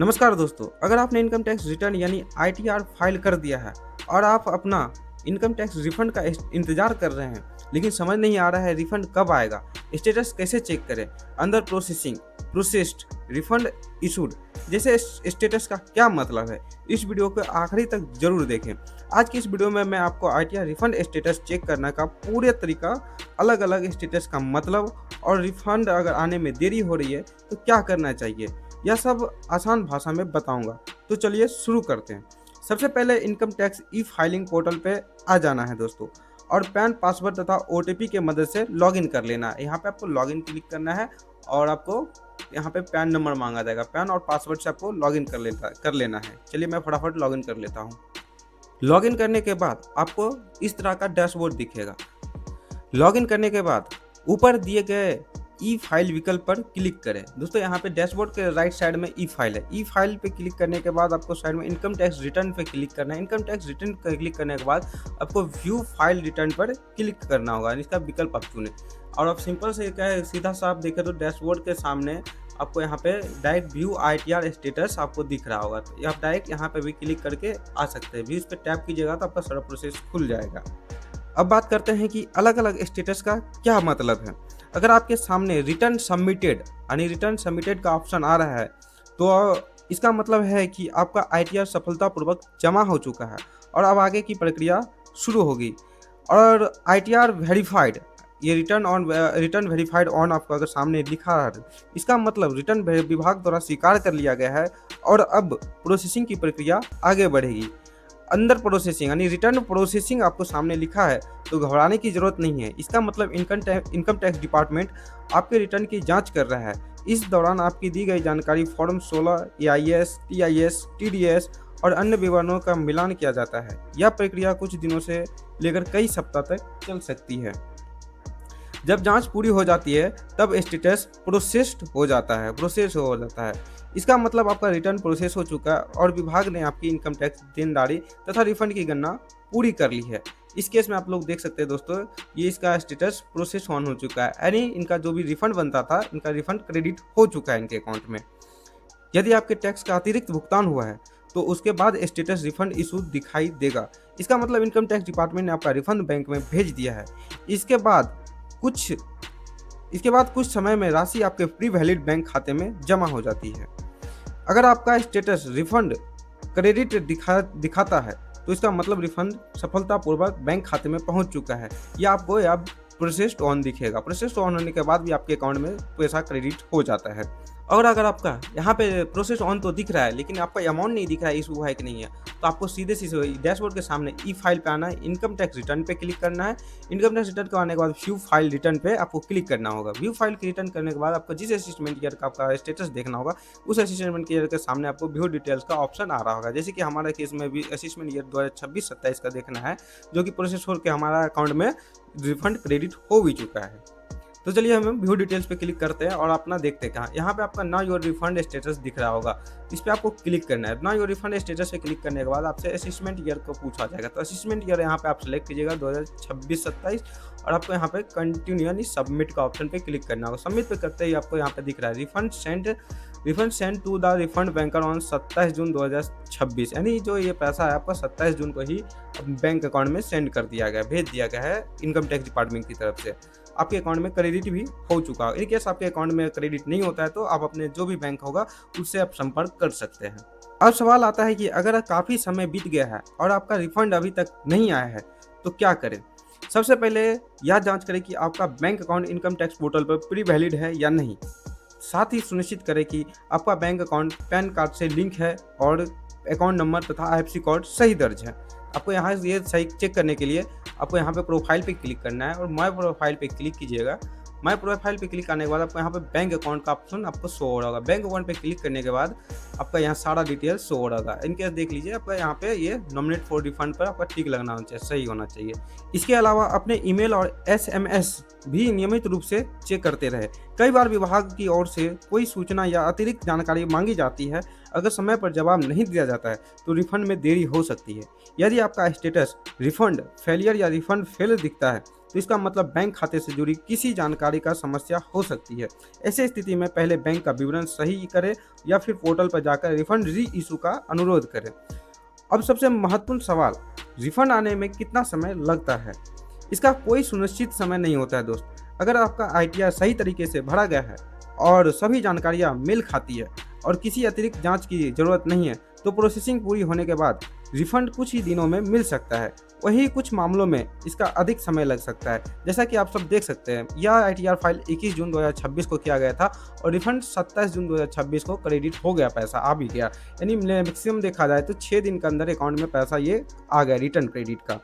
नमस्कार दोस्तों, अगर आपने इनकम टैक्स रिटर्न यानी आईटीआर फाइल कर दिया है और आप अपना इनकम टैक्स रिफंड का इंतजार कर रहे हैं, लेकिन समझ नहीं आ रहा है रिफंड कब आएगा, स्टेटस कैसे चेक करें, under processing, processed, refund issued जैसे स्टेटस का क्या मतलब है, इस वीडियो को आखिरी तक जरूर देखें। आज की इस वीडियो में मैं आपको आईटीआर रिफंड स्टेटस चेक करने का पूरे तरीका, अलग अलग स्टेटस का मतलब और रिफंड अगर आने में देरी हो रही है तो क्या करना चाहिए, यह सब आसान भाषा में बताऊंगा। तो चलिए शुरू करते हैं। सबसे पहले income tax e filing portal पे आ जाना है दोस्तों, और पैन पासवर्ड तथा ओटीपी के मदद से लॉगिन कर लेना है। यहाँ पे आपको लॉगिन क्लिक करना है और आपको यहाँ पे पैन नंबर मांगा जाएगा। पैन और पासवर्ड से आपको लॉगिन कर लेना है। चलिए मैं फटाफट लॉगिन कर लेता हूँ। लॉगिन करने के बाद आपको इस तरह का डैशबोर्ड दिखेगा। लॉगिन करने के बाद ऊपर दिए गए ई फाइल विकल्प पर क्लिक करें। दोस्तों यहाँ पे डैशबोर्ड के राइट साइड में ई फाइल है। ई फाइल पे क्लिक करने के बाद आपको साइड में इनकम टैक्स रिटर्न पे क्लिक करना है। इनकम टैक्स रिटर्न पर क्लिक करने के बाद आपको व्यू फाइल रिटर्न पर क्लिक करना होगा। इसका विकल्प आप चुने और आप सिंपल से क्या है, सीधा सा आप देखें तो डैशबोर्ड के सामने आपको यहाँ पे डायरेक्ट व्यू आईटीआर स्टेटस आपको दिख रहा होगा। तो आप डायरेक्ट यहाँ पे भी क्लिक करके आ सकते हैं। व्यूज पे टैप कीजिएगा तो आपका सारा प्रोसेस खुल जाएगा। अब बात करते हैं कि अलग अलग स्टेटस का क्या मतलब है। अगर आपके सामने रिटर्न सबमिटेड यानी रिटर्न सबमिटेड का ऑप्शन आ रहा है तो इसका मतलब है कि आपका आईटीआर सफलतापूर्वक जमा हो चुका है और अब आगे की प्रक्रिया शुरू होगी। और आईटीआर वेरीफाइड, ये रिटर्न वेरीफाइड ऑन आपको अगर सामने लिखा है, इसका मतलब रिटर्न विभाग द्वारा स्वीकार कर लिया गया है और अब प्रोसेसिंग की प्रक्रिया आगे बढ़ेगी। अंडर प्रोसेसिंग यानी रिटर्न प्रोसेसिंग आपको सामने लिखा है तो घबराने की जरूरत नहीं है। इसका मतलब इनकम टैक्स डिपार्टमेंट आपके रिटर्न की जांच कर रहा है। इस दौरान आपकी दी गई जानकारी फॉर्म 16, एआईएस, टीआईएस, टीडीएस और अन्य विवरणों का मिलान किया जाता है। यह प्रक्रिया कुछ दिनों से लेकर कई सप्ताह तक चल सकती है। जब जांच पूरी हो जाती है तब स्टेटस प्रोसेस हो जाता है। इसका मतलब आपका रिटर्न प्रोसेस हो चुका है और विभाग ने आपकी इनकम टैक्स देनदारी तथा रिफंड की गणना पूरी कर ली है। इस केस में आप लोग देख सकते हैं दोस्तों, ये इसका स्टेटस प्रोसेस ऑन हो चुका है, यानी इनका जो भी रिफंड बनता था, इनका रिफंड क्रेडिट हो चुका है इनके अकाउंट में। यदि आपके टैक्स का अतिरिक्त भुगतान हुआ है तो उसके बाद स्टेटस रिफंड इशू दिखाई देगा। इसका मतलब इनकम टैक्स डिपार्टमेंट ने आपका रिफंड बैंक में भेज दिया है। इसके बाद कुछ समय में राशि आपके प्री वैलिड बैंक खाते में जमा हो जाती है। अगर आपका स्टेटस रिफंड क्रेडिट दिखाता है तो इसका मतलब रिफंड सफलतापूर्वक बैंक खाते में पहुंच चुका है, या आपको अब प्रोसेस्ड ऑन दिखेगा। प्रोसेस्ड ऑन होने के बाद भी आपके अकाउंट में पैसा क्रेडिट हो जाता है। और अगर आपका यहाँ पे प्रोसेस ऑन तो दिख रहा है लेकिन आपका अमाउंट नहीं दिख रहा है, इशू है कि नहीं है, तो आपको सीधे डैशबोर्ड के सामने ई फाइल पे आना है, इनकम टैक्स रिटर्न पे क्लिक करना है। इनकम टैक्स रिटर्न करने के बाद व्यू फाइल रिटर्न पे आपको क्लिक करना होगा। व्यू फाइल के रिटर्न करने के बाद आपको जिस असेसमेंट ईयर का आपका स्टेटस देखना होगा, उस असेसमेंट ईयर के सामने आपको व्यू डिटेल्स का ऑप्शन आ रहा होगा। जैसे कि हमारे केस में भी असेसमेंट ईयर 2026-27 का देखना है, जो कि प्रोसेस होकर हमारा अकाउंट में रिफंड क्रेडिट हो भी चुका है। तो चलिए हम व्यू डिटेल्स पे क्लिक करते हैं और अपना देखते हैं कहाँ। यहाँ पे आपका नाउ योर रिफंड स्टेटस दिख रहा होगा, इस पे आपको क्लिक करना है। नाउ योर रिफंड स्टेटस पे क्लिक करने के बाद आपसे असेसमेंट ईयर को पूछा जाएगा, तो असेसमेंट ईयर यहाँ पे आप सेलेक्ट कीजिएगा 2026-27 और आपको यहाँ पे कंटिन्यू यानी सबमिट का ऑप्शन पे क्लिक करना होगा। सबमिट पे करते ही आपको यहाँ पे दिख रहा है refund send to the refund banker on 27 June 2026, यानी जो ये पैसा है आपका 27 जून को ही बैंक अकाउंट में सेंड कर दिया गया, भेज दिया गया है इनकम टैक्स डिपार्टमेंट की तरफ से। आपके अकाउंट में क्रेडिट भी हो चुका है। इन केस आपके अकाउंट में क्रेडिट नहीं होता है तो आप अपने जो भी बैंक होगा उससे आप संपर्क कर सकते हैं। अब सवाल आता है कि अगर काफ़ी समय बीत गया है और आपका रिफंड अभी तक नहीं आया है तो क्या करें। सबसे पहले यह जांच करें कि आपका bank account income tax portal पर प्री वैलिड है या नहीं। साथ ही सुनिश्चित करें कि आपका बैंक अकाउंट पैन कार्ड से लिंक है और अकाउंट नंबर तथा आईएफएससी कोड सही दर्ज है। आपको यहाँ ये सही चेक करने के लिए आपको यहाँ पे प्रोफाइल पे क्लिक करना है और माय प्रोफाइल पे क्लिक कीजिएगा। माय प्रोफाइल पे क्लिक करने के बाद आपको यहाँ पे बैंक अकाउंट का ऑप्शन आपको शो हो रहा होगा। बैंक अकाउंट पे क्लिक करने के बाद आपका यहाँ सारा डिटेल शो हो रहा होगा। इनकेस देख लीजिए आपका यहाँ पे ये नॉमिनेट फॉर रिफंड पर आपका टिक लगना चाहिए, सही होना चाहिए। इसके अलावा अपने ईमेल और एसएमएस भी नियमित रूप से चेक करते रहे। कई बार विभाग की ओर से कोई सूचना या अतिरिक्त जानकारी मांगी जाती है। अगर समय पर जवाब नहीं दिया जाता है तो रिफंड में देरी हो सकती है। यदि आपका स्टेटस रिफंड फेलियर या रिफंड फेल दिखता है तो इसका मतलब बैंक खाते से जुड़ी किसी जानकारी का समस्या हो सकती है। ऐसी स्थिति में पहले बैंक का विवरण सही करें या फिर पोर्टल पर जाकर रिफंड री इशू का अनुरोध करें। अब सबसे महत्वपूर्ण सवाल, रिफंड आने में कितना समय लगता है? इसका कोई सुनिश्चित समय नहीं होता है दोस्त। अगर आपका आईटीआर सही तरीके से भरा गया है और सभी जानकारियां मेल खाती है और किसी अतिरिक्त जांच की ज़रूरत नहीं है, तो प्रोसेसिंग पूरी होने के बाद रिफंड कुछ ही दिनों में मिल सकता है। वहीं कुछ मामलों में इसका अधिक समय लग सकता है। जैसा कि आप सब देख सकते हैं, यह आईटीआर फाइल 21 जून 2026 को किया गया था और रिफंड 27 जून 2026 को क्रेडिट हो गया, पैसा आ भी गया। यानी मैक्सिमम देखा जाए तो 6 दिन के अंदर अकाउंट में पैसा ये आ गया रिटर्न क्रेडिट का।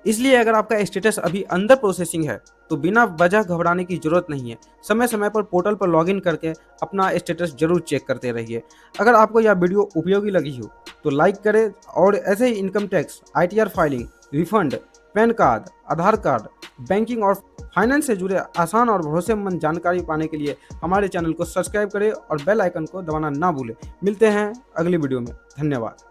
इसलिए अगर आपका स्टेटस अभी अंडर प्रोसेसिंग है तो बिना वजह घबराने की जरूरत नहीं है। समय समय पर पोर्टल पर लॉगिन करके अपना स्टेटस जरूर चेक करते रहिए। अगर आपको यह वीडियो उपयोगी लगी हो तो लाइक करें और ऐसे ही income tax, ITR filing, refund, PAN card, Aadhaar card, banking और फाइनेंस से जुड़े आसान और भरोसेमंद जानकारी पाने के लिए हमारे चैनल को सब्सक्राइब करें और बेल आइकन को दबाना ना भूलें। मिलते हैं अगली वीडियो में। धन्यवाद।